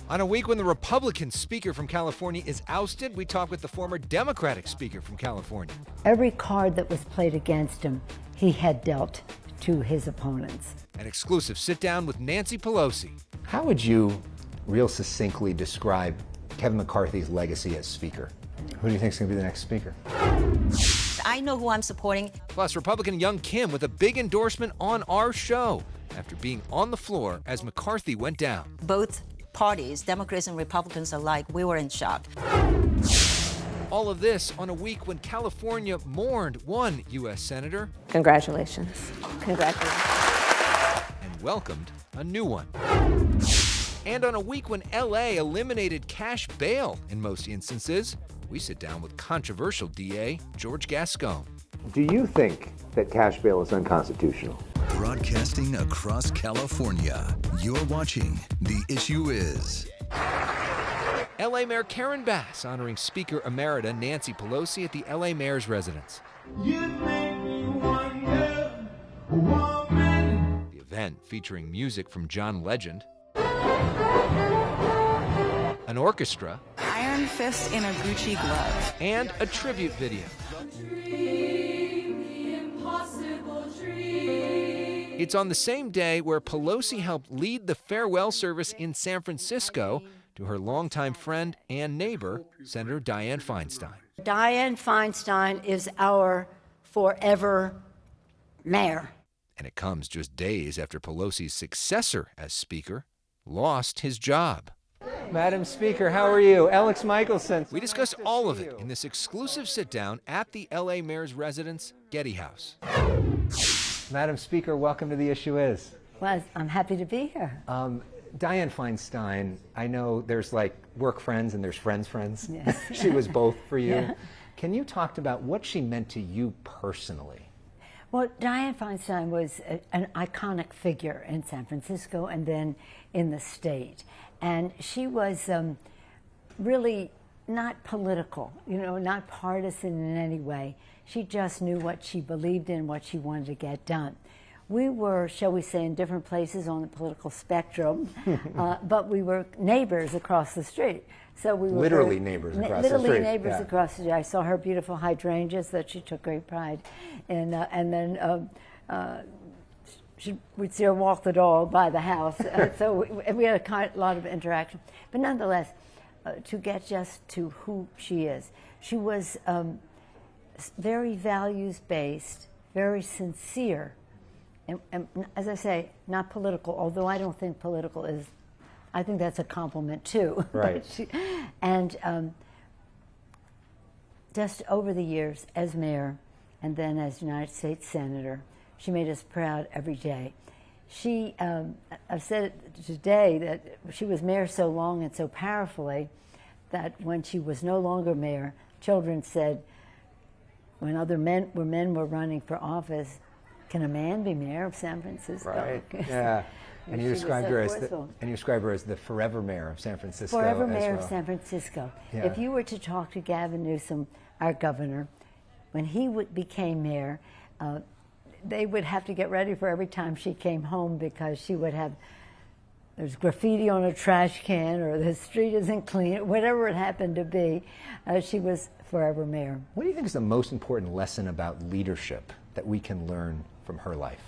On a week when the Republican Speaker from California is ousted, we talk with the former Democratic Speaker from California. Every card that was played against him, he had dealt to his opponents. An exclusive sit-down with Nancy Pelosi. How would you real succinctly describe Kevin McCarthy's legacy as Speaker? Who do you think is going to be the next Speaker? I know who I'm supporting. Plus, Republican Young Kim with a big endorsement on our show after being on the floor as McCarthy went down. Both parties, Democrats and Republicans alike, we were in shock. All of this on a week when California mourned one U.S. Senator. Congratulations. Congratulations. And welcomed a new one. And on a week when L.A. eliminated cash bail in most instances, we sit down with controversial DA George Gascon. Do you think that cash bail is unconstitutional? Broadcasting across California, you're watching The Issue Is. L.A. Mayor Karen Bass honoring Speaker Emerita Nancy Pelosi at the L.A. Mayor's residence. You make me wonder, woman. The event featuring music from John Legend, an orchestra, Iron Fist in a Gucci glove, and a tribute video. It's on the same day where Pelosi helped lead the farewell service in San Francisco to her longtime friend and neighbor, Senator Dianne Feinstein. Dianne Feinstein is our forever mayor. And it comes just days after Pelosi's successor as Speaker lost his job. Madam Speaker, how are you? Elex Michelson. We discuss all of it in this exclusive sit-down at the L.A. Mayor's residence, Getty House. Madam Speaker, welcome to The Issue Is. Well, I'm happy to be here. Dianne Feinstein, I know there's like work friends and there's friends. Yes. She was both for you. Yeah. Can you talk about what she meant to you personally? Well, Dianne Feinstein was an iconic figure in San Francisco and then in the state. And she was really not political, not partisan in any way. She just knew what she believed in, what she wanted to get done. We were, shall we say, in different places on the political spectrum, but we were neighbors across the street. So we were literally neighbors across the street. Literally neighbors across the street. I saw her beautiful hydrangeas that she took great pride in, and then we'd see her walk the dog by the house. So we had a lot of interaction. But nonetheless, to get just to who she is, she was very values-based, very sincere, and as I say, not political, although I don't think political is, I think that's a compliment too. Right. Just over the years as mayor and then as United States Senator, she made us proud every day. She, I've said it today, that she was mayor so long and so powerfully that when she was no longer mayor, children said, when other men were running for office, can a man be mayor of San Francisco? Right. Yeah. And you described her as the forever mayor of San Francisco. Forever mayor of San Francisco. Yeah. If you were to talk to Gavin Newsom, our governor, when he became mayor, they would have to get ready for every time she came home because she would have, there's graffiti on a trash can or the street isn't clean, whatever it happened to be, she was forever mayor. What do you think is the most important lesson about leadership that we can learn from her life?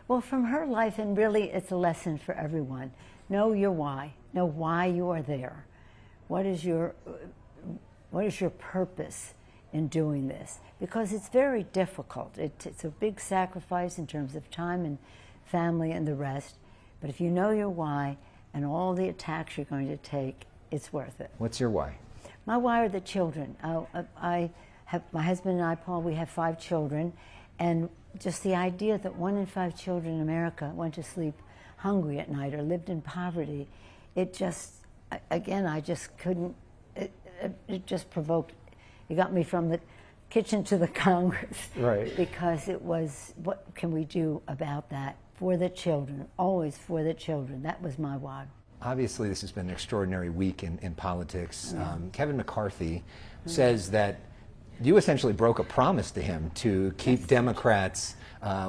Well, from her life, and really it's a lesson for everyone. Know your why. Know why you are there. What is your purpose in doing this? Because it's very difficult. It's a big sacrifice in terms of time and family and the rest. But if you know your why and all the attacks you're going to take, it's worth it. What's your why? My why are the children. I have my husband and I, Paul, we have 5 children, and just the idea that 1 in 5 children in America went to sleep hungry at night or lived in poverty, it just, again, I just couldn't, it just provoked, it got me from the kitchen to the Congress. Right. Because it was, what can we do about that for the children, always for the children. That was my why. Obviously, this has been an extraordinary week in politics. Yeah. Kevin McCarthy says that you essentially broke a promise to him to keep Democrats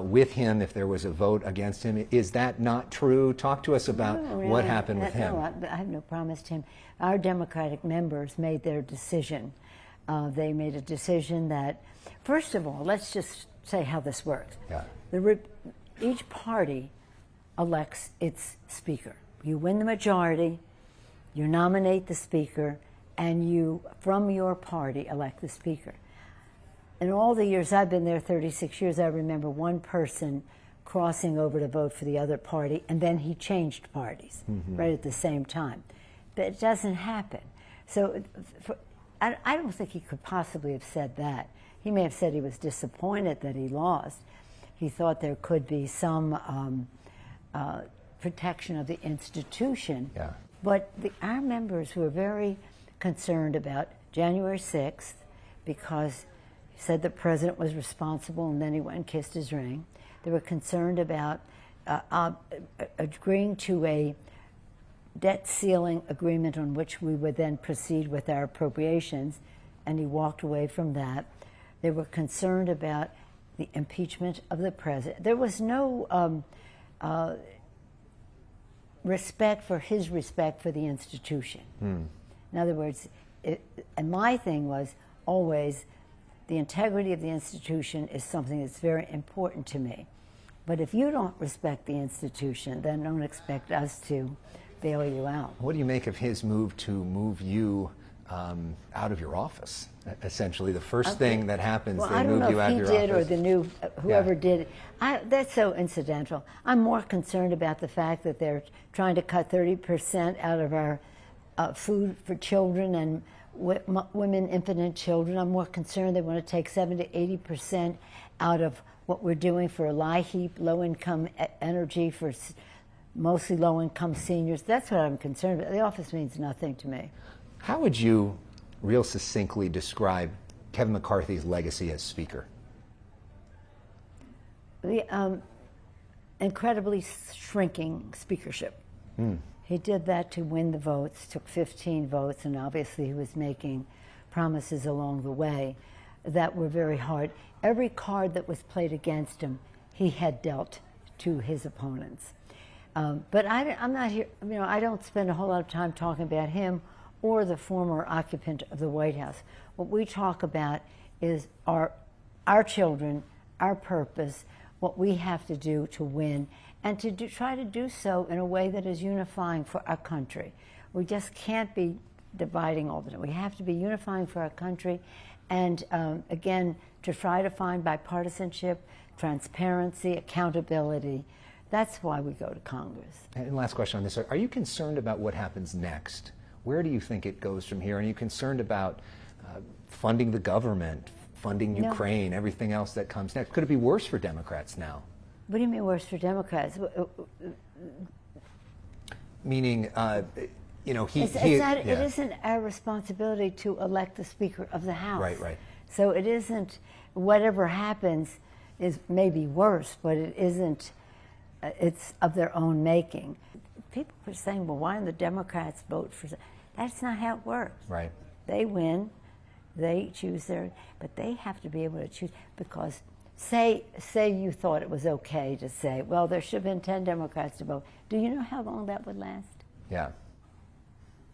with him if there was a vote against him. Is that not true? Talk to us about what happened with him. No, I have no promise to him. Our Democratic members made their decision. They made a decision that, first of all, let's just say how this works. Yeah. Each party elects its speaker. You win the majority, you nominate the speaker, and you, from your party, elect the speaker. In all the years I've been there, 36 years, I remember one person crossing over to vote for the other party, and then he changed parties right at the same time. But it doesn't happen. So I don't think he could possibly have said that. He may have said he was disappointed that he lost. He thought there could be some protection of the institution. Yeah. But our members were very concerned about January 6th because he said the president was responsible, and then he went and kissed his ring. They were concerned about agreeing to a debt ceiling agreement on which we would then proceed with our appropriations, and he walked away from that. They were concerned about the impeachment of the president. There was no respect for his respect for the institution. In other words, and my thing was always the integrity of the institution is something that's very important to me. But if you don't respect the institution, then don't expect us to bail you out. What do you make of his move to move you out of your office? Essentially, the first thing that happens, they move you out of your office. I don't know if he did or the new, whoever did it. That's so incidental. I'm more concerned about the fact that they're trying to cut 30% out of our food for children and women, infant children. I'm more concerned they want to take 70 to 80% out of what we're doing for LIHEAP, low-income energy for mostly low-income seniors. That's what I'm concerned about. The office means nothing to me. How would you real succinctly describe Kevin McCarthy's legacy as Speaker? The incredibly shrinking speakership. He did that to win the votes, took 15 votes, and obviously he was making promises along the way that were very hard. Every card that was played against him, he had dealt to his opponents. But I'm not here, I don't spend a whole lot of time talking about him or the former occupant of the White House. What we talk about is our children, our purpose, what we have to do to win, and to try to do so in a way that is unifying for our country. We just can't be dividing all the time. We have to be unifying for our country, and again, to try to find bipartisanship, transparency, accountability. That's why we go to Congress. And last question on this. Are you concerned about what happens next? Where do you think it goes from here? Are you concerned about funding the government, funding Ukraine, everything else that comes next? Could it be worse for Democrats now? What do you mean worse for Democrats? Meaning, it isn't our responsibility to elect the Speaker of the House. Right. So it isn't, whatever happens is maybe worse, but it isn't, it's of their own making. People are saying, well, why don't the Democrats vote for... That's not how it works. Right. They win, they choose but they have to be able to choose, because say you thought it was okay to say, well, there should have been 10 Democrats to vote. Do you know how long that would last? Yeah.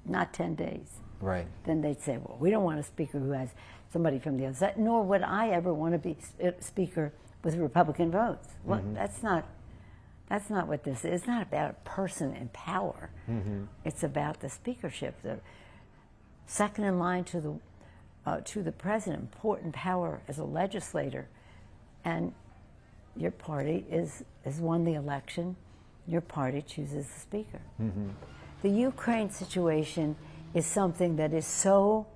Not 10 days. Right. Then they'd say, well, we don't want a speaker who has somebody from the other side, nor would I ever want to be speaker with Republican votes. Well, that's not what this is. It's not about a person in power. It's about the speakership, the second in line to the president, important power as a legislator. And your party has won the election. Your party chooses the speaker. The Ukraine situation is something that is so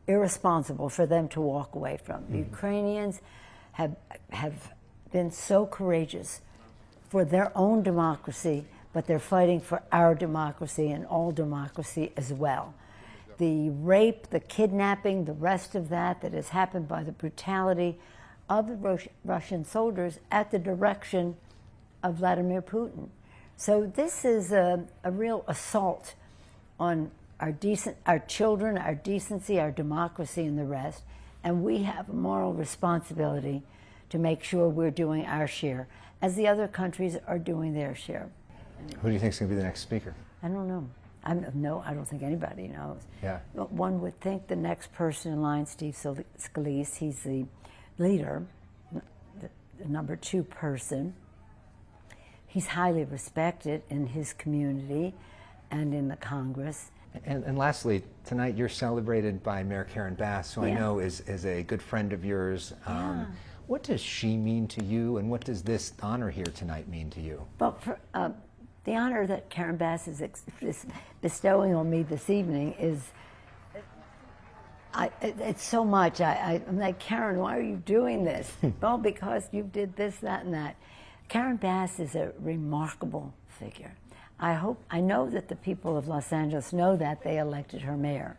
irresponsible for them to walk away from. The Ukrainians have been so courageous for their own democracy, but they're fighting for our democracy and all democracy as well. The rape, the kidnapping, the rest of that has happened by the brutality of the Russian soldiers at the direction of Vladimir Putin. So this is a real assault on our children, our decency, our democracy, and the rest. And we have a moral responsibility to make sure we're doing our share, as the other countries are doing their share. Who do you think is going to be the next speaker? I don't know. I don't think anybody knows. Yeah. One would think the next person in line, Steve Scalise, he's the leader, the number 2 person. He's highly respected in his community and in the Congress. And lastly, tonight you're celebrated by Mayor Karen Bass, who I know is a good friend of yours. What does she mean to you, and what does this honor here tonight mean to you? Well, for, the honor that Karen Bass is bestowing on me this evening is, it's so much. I'm like, Karen, why are you doing this? Well, because you did this, that, and that. Karen Bass is a remarkable figure. I know that the people of Los Angeles know that they elected her mayor.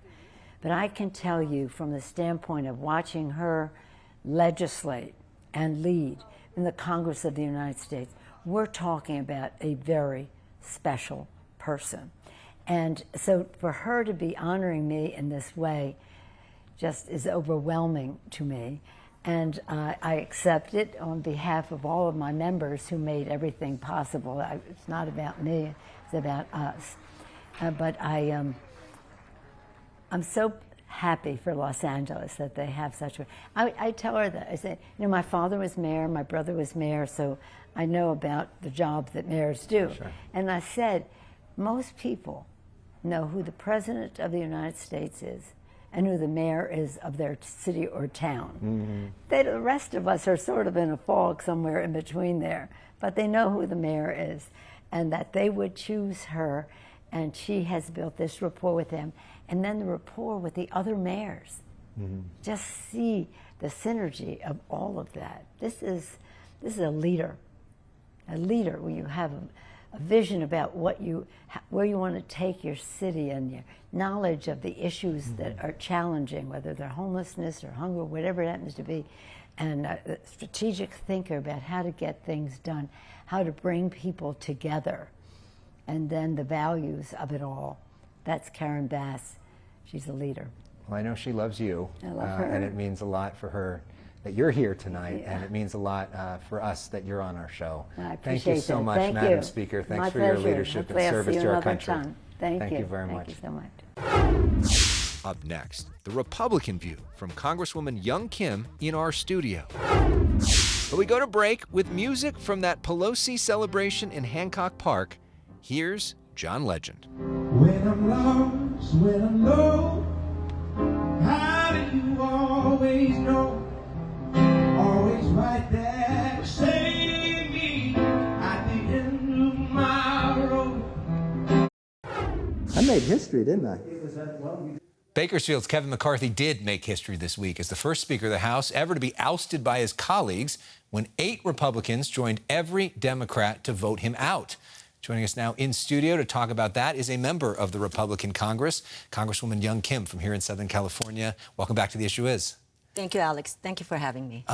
But I can tell you from the standpoint of watching her legislate and lead in the Congress of the United States, we're talking about a very special person. And so for her to be honoring me in this way just is overwhelming to me. And I accept it on behalf of all of my members who made everything possible. It's not about me, it's about us. But I'm so happy for Los Angeles that they have such a... I tell her that. I say, you know, my father was mayor, my brother was mayor, so I know about the job that mayors do. Sure. And I said, most people know who the President of the United States is and who the mayor is of their city or town. The rest of us are sort of in a fog somewhere in between there, but they know who the mayor is, and that they would choose her, and she has built this rapport with them, and then the rapport with the other mayors. Just see the synergy of all of that. This is a leader where you have a vision about where you want to take your city and your knowledge of the issues that are challenging, whether they're homelessness or hunger, whatever it happens to be, and a strategic thinker about how to get things done, how to bring people together, and then the values of it all. That's Karen Bass. She's a leader. Well, I know she loves you. I love her. And it means a lot for her that you're here tonight, and it means a lot for us that you're on our show. I appreciate Thank you so much, Thank Madam you. Speaker. Thanks My for your pleasure. leadership Hopefully and I'll service see you to our another country. time. Thank you. you very much. Thank you so much. Up next, the Republican view from Congresswoman Young Kim in our studio. But we go to break with music from that Pelosi celebration in Hancock Park. Here's John Legend. When I'm lost, when I'm low, how do you always know? Always right there to save me at the end of my road. I made history, didn't I? Bakersfield's Kevin McCarthy did make history this week as the first Speaker of the House ever to be ousted by his colleagues when 8 Republicans joined every Democrat to vote him out. Joining us now in studio to talk about that is a member of the Republican Congress, Congresswoman Young Kim from here in Southern California. Welcome back to The Issue Is. Thank you, Alex. Thank you for having me.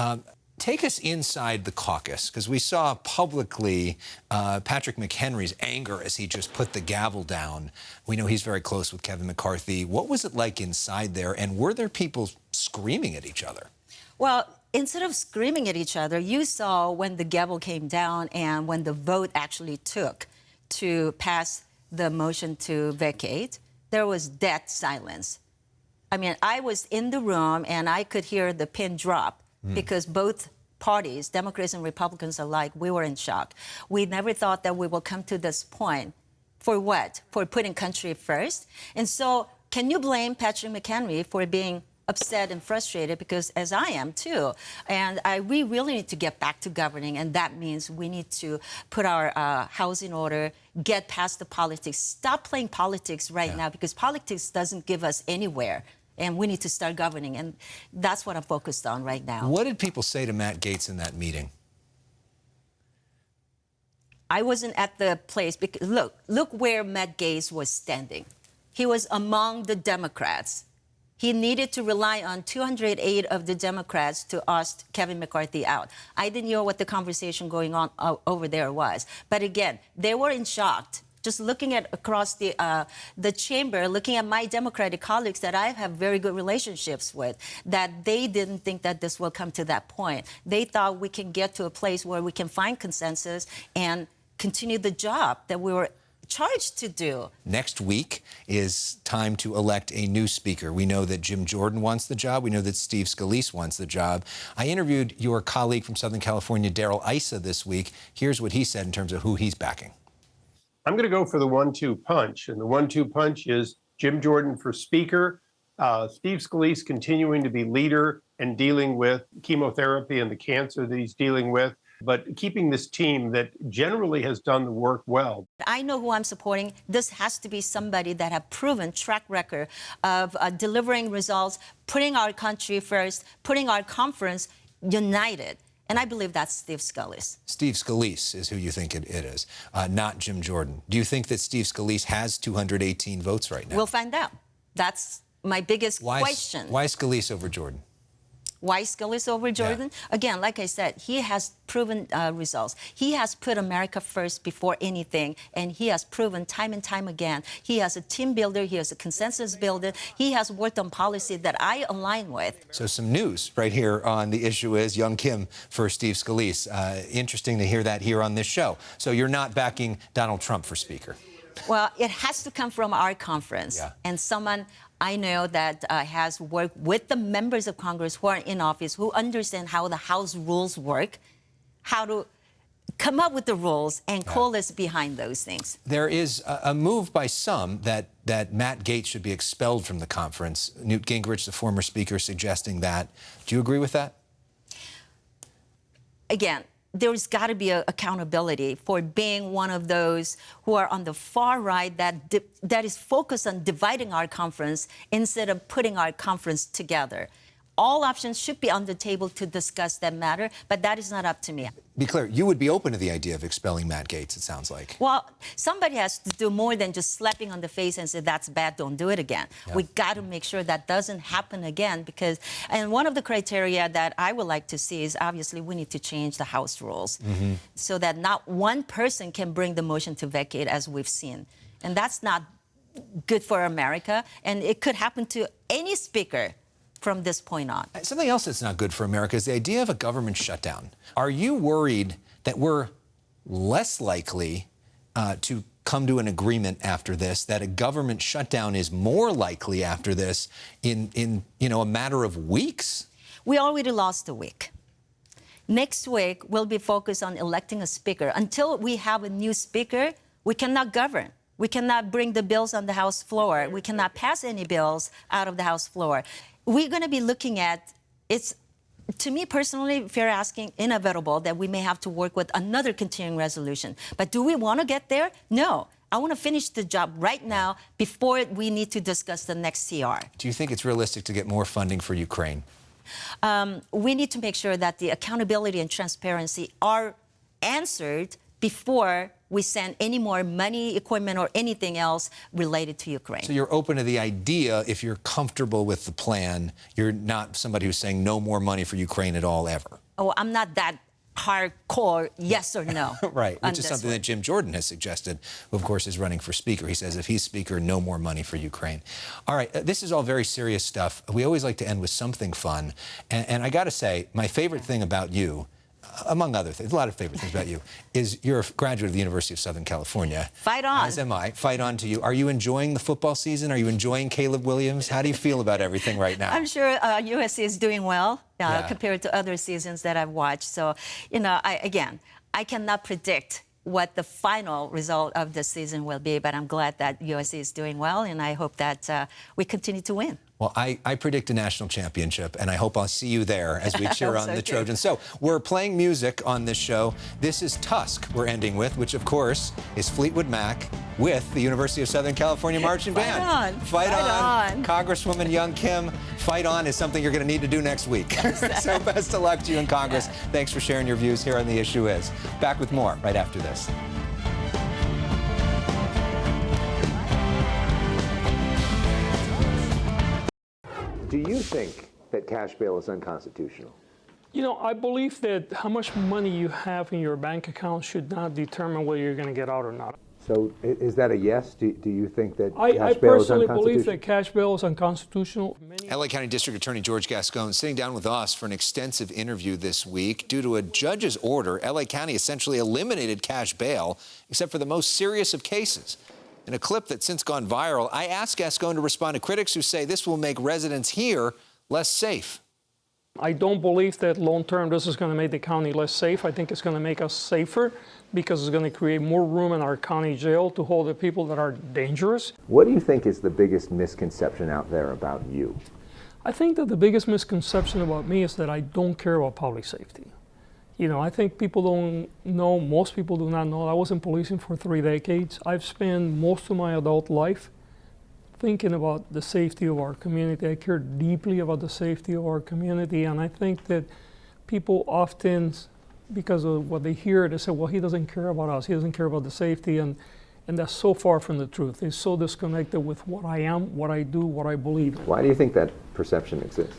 Take us inside the caucus, because we saw publicly Patrick McHenry's anger as he just put the gavel down. We know he's very close with Kevin McCarthy. What was it like inside there, and were there people screaming at each other? Well, instead of screaming at each other, you saw when the gavel came down and when the vote actually took to pass the motion to vacate, there was dead silence. I mean, I was in the room and I could hear the pin drop because both parties, Democrats and Republicans alike, we were in shock. We never thought that we will come to this point. For what? For putting country first? And so can you blame Patrick McHenry for being upset and frustrated? Because as I am too, and we really need to get back to governing, and that means we need to put our house in order, get past the politics, stop playing politics right now, because politics doesn't give us anywhere. And we need to start governing, and that's what I'm focused on right now. What did people say to Matt Gaetz in that meeting? I wasn't at the place, because look where Matt Gaetz was standing. He was among the Democrats. He needed to rely on 208 of the Democrats to oust Kevin McCarthy out. I didn't know what the conversation going on over there was. But again, they were in shock just looking at across the chamber, looking at my Democratic colleagues that I have very good relationships with, that they didn't think that this will come to that point. They thought we can get to a place where we can find consensus and continue the job that we were charged to do. Next week is time to elect a new speaker. We know that Jim Jordan wants the job. We know that Steve Scalise wants the job. I interviewed your colleague from Southern California, Darrell Issa, this week. Here's what he said in terms of who he's backing. I'm going to go for the 1-2 punch, and the 1-2 punch is Jim Jordan for Speaker, Steve Scalise continuing to be leader and dealing with chemotherapy and the cancer that he's dealing with, but keeping this team that generally has done the work well. I know who I'm supporting. This has to be somebody that have proven track record of delivering results, putting our country first, putting our conference united. And I believe that's Steve Scalise. Steve Scalise is who you think it is, not Jim Jordan. Do you think that Steve Scalise has 218 votes right now? We'll find out. That's my biggest question. Why Scalise over Jordan? Why Scalise over Jordan? Yeah. Again, like I said, he has proven results. He has put America first before anything, and he has proven time and time again. He has a team builder. He has a consensus builder. He has worked on policy that I align with. So some news right here on The Issue Is, Young Kim for Steve Scalise. Interesting to hear that here on this show. So you're not backing Donald Trump for Speaker? Well, it has to come from our conference. Yeah. And someone I know that has worked with the members of Congress who are in office, who understand how the House rules work, how to come up with the rules and coalesce behind those things. There is a move by some that Matt Gaetz should be expelled from the conference. Newt Gingrich, the former speaker, suggesting that. Do you agree with that? Again, there's got to be accountability for being one of those who are on the far right that is focused on dividing our conference instead of putting our conference together. All options should be on the table to discuss that matter, but that is not up to me. Be clear, you would be open to the idea of expelling Matt Gaetz, it sounds like. Well, somebody has to do more than just slapping on the face and say, that's bad, don't do it again. Yeah. We got to make sure that doesn't happen again and one of the criteria that I would like to see is obviously we need to change the House rules so that not one person can bring the motion to vacate as we've seen. And that's not good for America, and it could happen to any speaker from this point on. Something else that's not good for America is the idea of a government shutdown. Are you worried that we're less likely to come to an agreement after this, that a government shutdown is more likely after this in a matter of weeks? We already lost a week. Next week, we'll be focused on electing a speaker. Until we have a new speaker, we cannot govern. We cannot bring the bills on the House floor. We cannot pass any bills out of the House floor. We're going to be looking at, it's, to me personally, if you're asking, inevitable that we may have to work with another continuing resolution. But do we want to get there? No. I want to finish the job right now before we need to discuss the next CR. Do you think it's realistic to get more funding for Ukraine? We need to make sure that the accountability and transparency are answered before we send any more money, equipment, or anything else related to Ukraine. So you're open to the idea, if you're comfortable with the plan, you're not somebody who's saying no more money for Ukraine at all, ever? Oh, I'm not that hardcore yes or no. Right, which is something that Jim Jordan has suggested, who, of course, is running for Speaker. He says if he's Speaker, no more money for Ukraine. All right, this is all very serious stuff. We always like to end with something fun. And I got to say, my favorite thing about you, among other things, a lot of favorite things about you, is you're a graduate of the University of Southern California. Fight on. As am I. Fight on to you. Are you enjoying the football season? Are you enjoying Caleb Williams? How do you feel about everything right now? I'm sure USC is doing well compared to other seasons that I've watched. So, I cannot predict what the final result of the season will be, but I'm glad that USC is doing well, and I hope that we continue to win. Well, I predict a national championship, and I hope I'll see you there as we cheer on the Trojans. So we're playing music on this show. This is Tusk we're ending with, which, of course, is Fleetwood Mac with the University of Southern California Marching Band. Fight on. Congresswoman Young Kim, fight on is something you're going to need to do next week. So best of luck to you in Congress. Thanks for sharing your views here on The Issue Is. Back with more right after this. Do you think that cash bail is unconstitutional? You know, I believe that how much money you have in your bank account should not determine whether you're going to get out or not. So is that a yes? Do you think that I cash bail is personally believe unconstitutional? that cash bail is unconstitutional. LA County District Attorney George Gascon sitting down with us for an extensive interview this week. Due to a judge's order, LA County essentially eliminated cash bail, except for the most serious of cases. In a clip that's since gone viral, I asked Gascon to respond to critics who say this will make residents here less safe. I don't believe that long-term this is going to make the county less safe. I think it's going to make us safer because it's going to create more room in our county jail to hold the people that are dangerous. What do you think is the biggest misconception out there about you? I think that the biggest misconception about me is that I don't care about public safety. You know, I think people don't know, most people do not know, I was in policing for 3 decades. I've spent most of my adult life thinking about the safety of our community. I care deeply about the safety of our community, and I think that people often, because of what they hear, they say, well, he doesn't care about us, he doesn't care about the safety, and that's so far from the truth. It's so disconnected with what I am, what I do, what I believe. Why do you think that perception exists?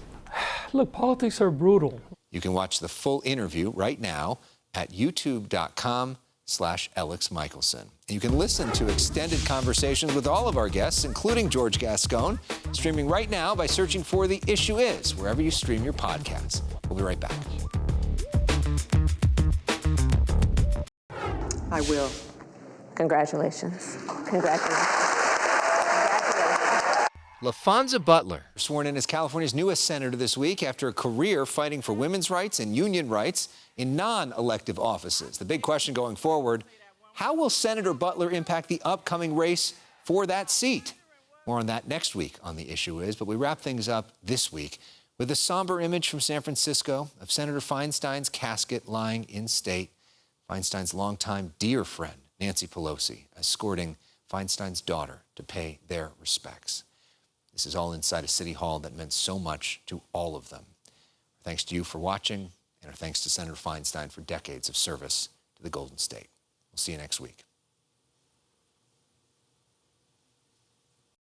Look, politics are brutal. You can watch the full interview right now at youtube.com/Elex Michelson. And you can listen to extended conversations with all of our guests, including George Gascon, streaming right now by searching for The Issue Is, wherever you stream your podcasts. We'll be right back. I will. Congratulations. Congratulations. LaFonza Butler, sworn in as California's newest senator this week after a career fighting for women's rights and union rights in non-elective offices. The big question going forward, how will Senator Butler impact the upcoming race for that seat? More on that next week on The Issue Is, but we wrap things up this week with a somber image from San Francisco of Senator Feinstein's casket lying in state. Feinstein's longtime dear friend, Nancy Pelosi, escorting Feinstein's daughter to pay their respects. This is all inside a city hall that meant so much to all of them. Thanks to you for watching, and our thanks to Senator Feinstein for decades of service to the Golden State. We'll see you next week.